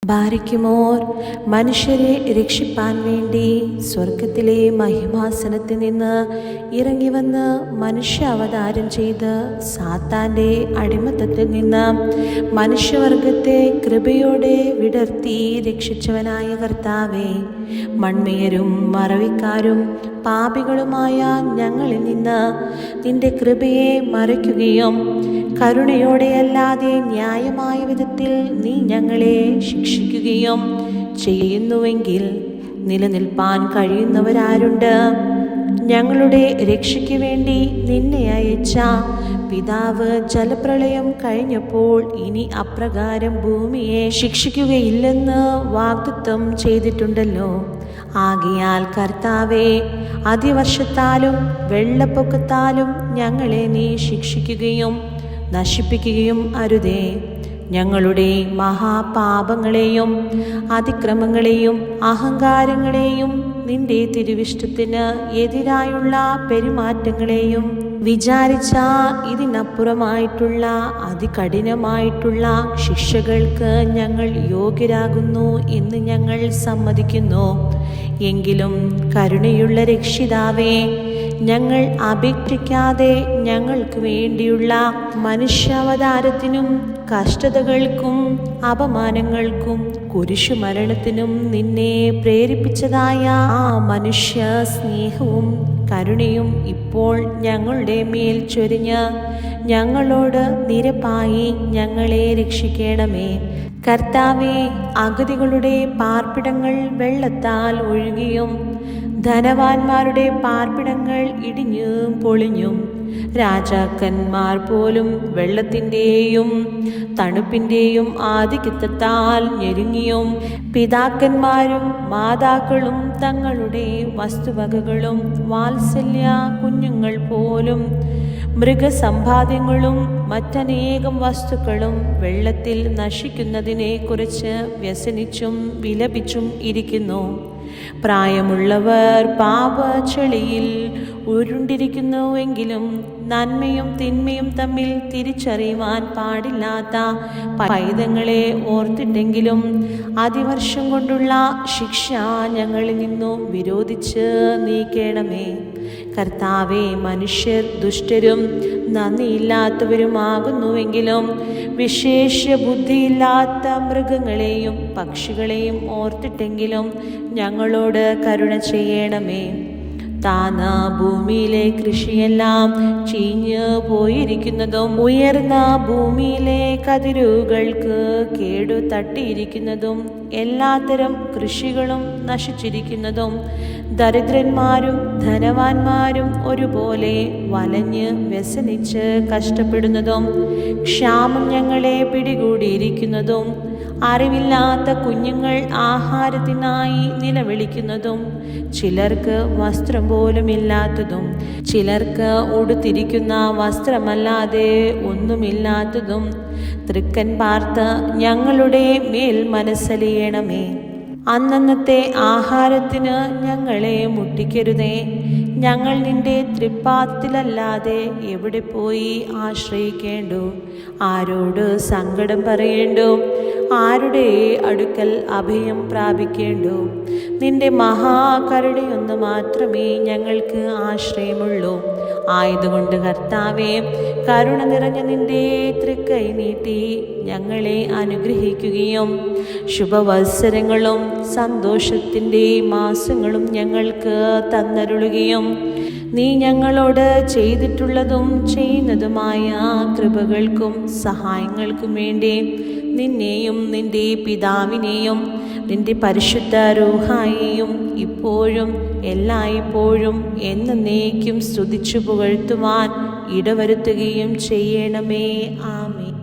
ബാരിക്കുമോർ മനുഷ്യരെ രക്ഷിപ്പാൻ വേണ്ടി സ്വർഗത്തിലെ മഹിമാസനത്തിൽ നിന്ന് ഇറങ്ങി വന്ന് മനുഷ്യാവതാരം ചെയ്ത് സാത്താൻ്റെ അടിമത്തത്തിൽ നിന്ന് മനുഷ്യവർഗത്തെ കൃപയോടെ വിടർത്തി രക്ഷിച്ചവനായ കർത്താവേ, മൺമയരും മറവിക്കാരും പാപികളുമായ ഞങ്ങളിൽ നിന്ന് നിന്റെ കൃപയെ മറയ്ക്കുകയും കരുണയോടെയല്ലാതെ ന്യായമായ വിധത്തിൽ നീ ഞങ്ങളെ ശിക്ഷിക്കുകയും ചെയ്യുന്നുവെങ്കിൽ നിലനിൽപ്പാൻ കഴിയുന്നവരാരുണ്ട്? ഞങ്ങളുടെ രക്ഷയ്ക്ക് വേണ്ടി നിന്നെ അയച്ച പിതാവ് ജലപ്രളയം കഴിഞ്ഞപ്പോൾ ഇനി അപ്രകാരം ഭൂമിയെ ശിക്ഷിക്കുകയില്ലെന്ന് വാഗ്ദത്തം ചെയ്തിട്ടുണ്ടല്ലോ. ആകയാൽ കർത്താവേ, അതിവർഷത്താലും വെള്ളപ്പൊക്കത്താലും ഞങ്ങളെ നീ ശിക്ഷിക്കുകയും നശിപ്പിക്കുകയും അരുതേ. ഞങ്ങളുടെ മഹാപാപങ്ങളെയും അതിക്രമങ്ങളെയും അഹങ്കാരങ്ങളെയും നിന്റെ തിരുവിഷ്ടത്തിന് എതിരായുള്ള പെരുമാറ്റങ്ങളെയും വിചാരിച്ച ഇതിനപ്പുറമായിട്ടുള്ള അതികഠിനമായിട്ടുള്ള ശിക്ഷകൾക്ക് ഞങ്ങൾ യോഗ്യരാകുന്നു എന്ന് ഞങ്ങൾ സമ്മതിക്കുന്നു. എങ്കിലും കരുണയുള്ള രക്ഷിതാവേ, ഞങ്ങൾ അപേക്ഷിക്കാതെ ഞങ്ങൾക്ക് വേണ്ടിയുള്ള മനുഷ്യാവതാരത്തിനും കഷ്ടതകൾക്കും അപമാനങ്ങൾക്കും കുരിശുമരണത്തിനും നിന്നെ പ്രേരിപ്പിച്ചതായ ആ മനുഷ്യ സ്നേഹവും കരുണയും ഇപ്പോൾ ഞങ്ങളുടെ മേൽ ചൊരിഞ്ഞ് ഞങ്ങളോട് നിരപ്പായി ഞങ്ങളെ രക്ഷിക്കണമേ. കർത്താവേ, അഗതികളുടെ പാർപ്പിടങ്ങൾ വെള്ളത്താൽ ഒഴുകിയും ധനവാന്മാരുടെ പാർപ്പിടങ്ങൾ ഇടിഞ്ഞും പൊളിഞ്ഞും രാജാക്കന്മാർ പോലും വെള്ളത്തിൻ്റെയും തണുപ്പിൻ്റെയും ആധിക്യത്താൽ ഞെരുങ്ങിയും പിതാക്കന്മാരും മാതാക്കളും തങ്ങളുടെ വസ്തുവകകളും വാത്സല്യ കുഞ്ഞുങ്ങൾ പോലും മൃഗസമ്പാദ്യങ്ങളും മറ്റനേകം വസ്തുക്കളും വെള്ളത്തിൽ നശിക്കുന്നതിനെ കുറിച്ച് വ്യസനിച്ചും വിലപിച്ചും ഇരിക്കുന്നു. പ്രായമുള്ളവർ പാപച്ചെളിയിൽ ഉരുണ്ടിരിക്കുന്നുവെങ്കിലും നന്മയും തിന്മയും തമ്മിൽ തിരിച്ചറിയുവാൻ പാടില്ലാത്ത പൈതങ്ങളെ ഓർത്തിട്ടെങ്കിലും അതിവർഷം കൊണ്ടുള്ള ശിക്ഷ ഞങ്ങളിൽ നിന്നും വിരോധിച്ച് നീക്കേണമേ. കർത്താവേ, മനുഷ്യർ ദുഷ്ടരും നന്ദിയില്ലാത്തവരുമാകുന്നുവെങ്കിലും വിശേഷ ബുദ്ധിയില്ലാത്ത മൃഗങ്ങളെയും പക്ഷികളെയും ഓർത്തിട്ടെങ്കിലും ഞങ്ങളോട് കരുണ ചെയ്യണമേ. താന്ന ഭൂമിയിലെ കൃഷിയെല്ലാം ചീഞ്ഞു പോയിരിക്കുന്നതും ഉയർന്ന ഭൂമിയിലെ കതിരുകൾക്ക് കേടു തട്ടിയിരിക്കുന്നതും എല്ലാത്തരം കൃഷികളും നശിച്ചിരിക്കുന്നതും ദരിദ്രന്മാരും ധനവാന്മാരും ഒരുപോലെ വലഞ്ഞ് വ്യസനിച്ച് കഷ്ടപ്പെടുന്നതും ക്ഷാമം ഞങ്ങളെ പിടികൂടിയിരിക്കുന്നതും അറിവില്ലാത്ത കുഞ്ഞുങ്ങൾ ആഹാരത്തിനായി നിലവിളിക്കുന്നതും ചിലർക്ക് വസ്ത്രം പോലും ഇല്ലാത്തതും ചിലർക്ക് ഉടുത്തിരിക്കുന്ന വസ്ത്രമല്ലാതെ ഒന്നുമില്ലാത്തതും തൃക്കൻ പാർത്ത് ഞങ്ങളുടെ മേൽ മനസ്സലിയണമേ. അന്നന്നത്തെ ആഹാരത്തിന് ഞങ്ങളെ മുട്ടിക്കരുതേ. ഞങ്ങൾ നിന്റെ തൃപ്പാദത്തിലല്ലാതെ എവിടെ പോയി ആശ്രയിക്കേണ്ടു? ആരോട് സങ്കടം പറയേണ്ടു? ആരുടെ അടുക്കൽ അഭയം പ്രാപിക്കേണ്ടു? നിന്റെ മഹാകരുണയൊന്ന് മാത്രമേ ഞങ്ങൾക്ക് ആശ്രയമുള്ളൂ. ആയതുകൊണ്ട് കർത്താവേ, കരുണ നിറഞ്ഞ നിന്റെ തൃക്കൈ നീട്ടി ഞങ്ങളെ അനുഗ്രഹിക്കുകയും ശുഭവത്സരങ്ങളും സന്തോഷത്തിൻ്റെ മാസങ്ങളും ഞങ്ങൾക്ക് തന്നരുളുകയും നീ ഞങ്ങളോട് ചെയ്തിട്ടുള്ളതും ചെയ്യുന്നതുമായ കൃപകൾക്കും സഹായങ്ങൾക്കും വേണ്ടി നിന്നെയും നിന്റെ പിതാവിനെയും നിന്റെ പരിശുദ്ധ റൂഹായെയും ഇപ്പോഴും എല്ലായ്പ്പോഴും എന്നേക്കും സ്തുതിച്ചു പുകഴ്ത്തുവാൻ ഇടവരുത്തുകയും ചെയ്യണമേ. ആമേൻ.